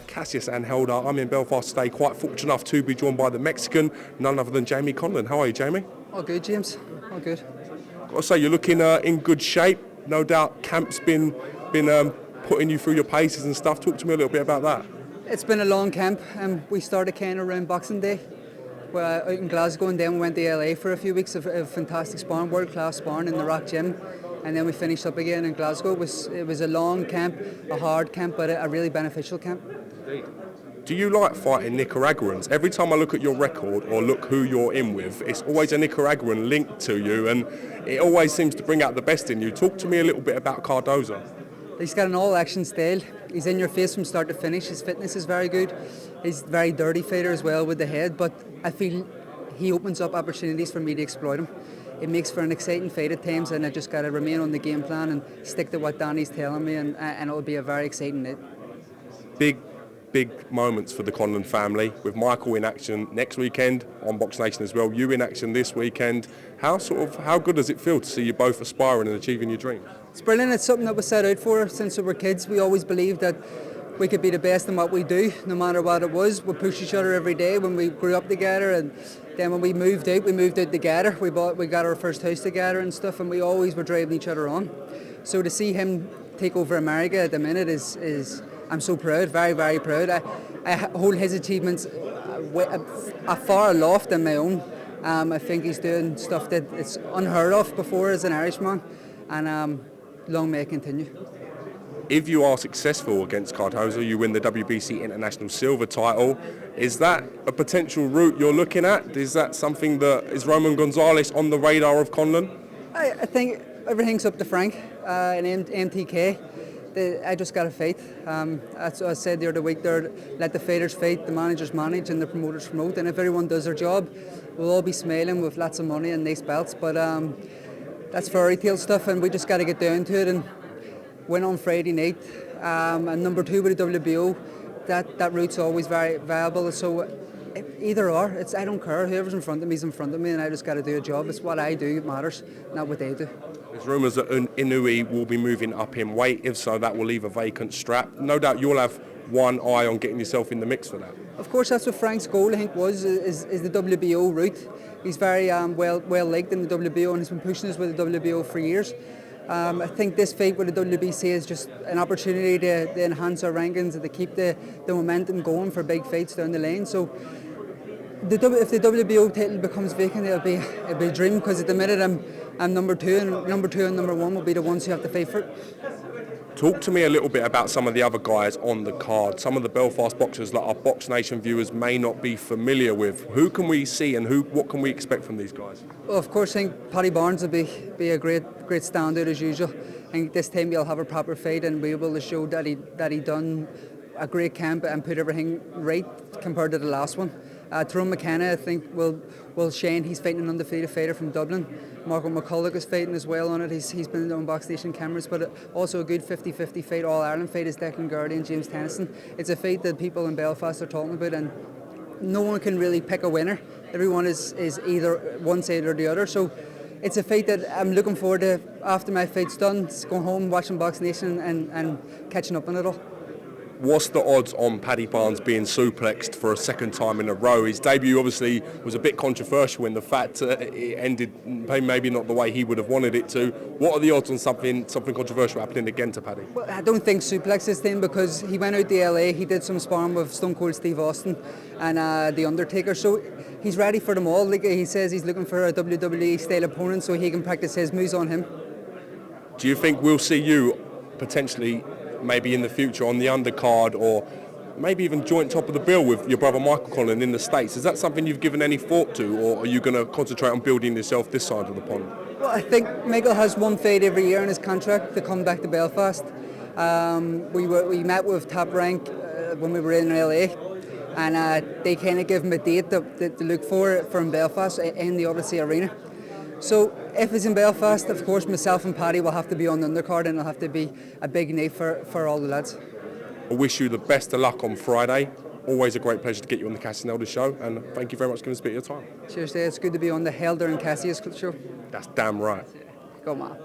Cassius and Helder. I'm in Belfast today, quite fortunate enough to be joined by the Mexican, none other than Jamie Conlan. How are you, Jamie? All good, James. All good. Got to say, you're looking in good shape. No doubt camp's been putting you through your paces and stuff. Talk to me a little bit about that. It's been a long camp. We started kind of around Boxing Day. We're out in Glasgow, and then we went to LA for a few weeks of fantastic sparring, world-class sparring in the Rock Gym. And then we finished up again in Glasgow. It was a long camp, a hard camp, but a really beneficial camp. Do you like fighting Nicaraguans? Every time I look at your record or look who you're in with, it's always a Nicaraguan linked to you, and it always seems to bring out the best in you. Talk to me a little bit about Cardozo. He's got an all-action style. He's in your face from start to finish. His fitness is very good. He's a very dirty fighter as well with the head, but I feel he opens up opportunities for me to exploit him. It makes for an exciting fight at times, and I just got to remain on the game plan and stick to what Danny's telling me, and it'll be a very exciting night. Big moments for the Conlan family, with Michael in action next weekend on BoxNation as well. You in action this weekend. How good does it feel to see you both aspiring and achieving your dreams? It's brilliant. It's something that we set out for since we were kids. We always believed that we could be the best in what we do, no matter what it was. We pushed each other every day when we grew up together, and then when we moved out together. We got our first house together and stuff, and we always were driving each other on. So to see him take over America at the minute is I'm so proud, very, very proud. I hold his achievements far aloft than my own. I think he's doing stuff that it's unheard of before as an Irishman, and long may it continue. If you are successful against Cardozo, you win the WBC International Silver title. Is that a potential route you're looking at? Is that something that is Roman Gonzalez on the radar of Conlan? I think everything's up to Frank and MTK. I just got to fight. As I said the other week, let the fighters fight, the managers manage, and the promoters promote. And if everyone does their job, we'll all be smiling with lots of money and nice belts. But that's fairy tale stuff, and we just got to get down to it and win on Friday night. And number 2 with the WBO, that route's always very viable. So either or, I don't care. Whoever's in front of me is in front of me, and I just got to do a job. It's what I do that matters, not what they do. There's rumours that Inui will be moving up in weight. If so, that will leave a vacant strap. No doubt you'll have one eye on getting yourself in the mix for that. Of course, that's what Frank's goal, I think, is the WBO route. He's very well liked in the WBO, and he's been pushing us with the WBO for years. I think this fight with the WBC is just an opportunity to enhance our rankings and to keep the momentum going for big fights down the lane. So if the WBO title becomes vacant, it'll be a dream, because at the minute I'm number 2, and number 2 and number 1 will be the ones who have to fight for it. Talk to me a little bit about some of the other guys on the card, some of the Belfast boxers that our BoxNation viewers may not be familiar with. Who can we see, and what can we expect from these guys? Well, of course, I think Paddy Barnes will be a great standout as usual. I think this time he'll have a proper fight and be able to show that he done a great camp and put everything right compared to the last one. Tyrone McKenna, I think, will shine. He's fighting an undefeated fighter from Dublin. Marco McCulloch is fighting as well on it. He's been on BoxNation cameras, but also a good 50-50 fight, All-Ireland fight is Declan Gardy and James Tennyson. It's a fight that people in Belfast are talking about, and no one can really pick a winner. Everyone is either one side or the other. So it's a fight that I'm looking forward to after my fight's done, going home, watching BoxNation and catching up on it all. What's the odds on Paddy Barnes being suplexed for a second time in a row? His debut obviously was a bit controversial in the fact it ended maybe not the way he would have wanted it to. What are the odds on something controversial happening again to Paddy? Well, I don't think suplex this time, because he went out to LA, he did some sparring with Stone Cold Steve Austin and The Undertaker, so he's ready for them all. Like he says, he's looking for a WWE style opponent so he can practice his moves on him. Do you think we'll see you potentially maybe in the future on the undercard, or maybe even joint top of the bill with your brother Michael Conlan in the States? Is that something you've given any thought to, or are you going to concentrate on building yourself this side of the pond? Well, I think Michael has one fight every year in his contract to come back to Belfast. We met with Top Rank when we were in LA, and they kind of gave him a date to look for in Belfast in the Odyssey Arena. So if it's in Belfast, of course, myself and Paddy will have to be on the undercard, and it'll have to be a big night for all the lads. I wish you the best of luck on Friday. Always a great pleasure to get you on the Cassius and Helder show, and thank you very much for giving us a bit of your time. Cheers, it's good to be on the Helder and Cassius show. That's damn right. Go on.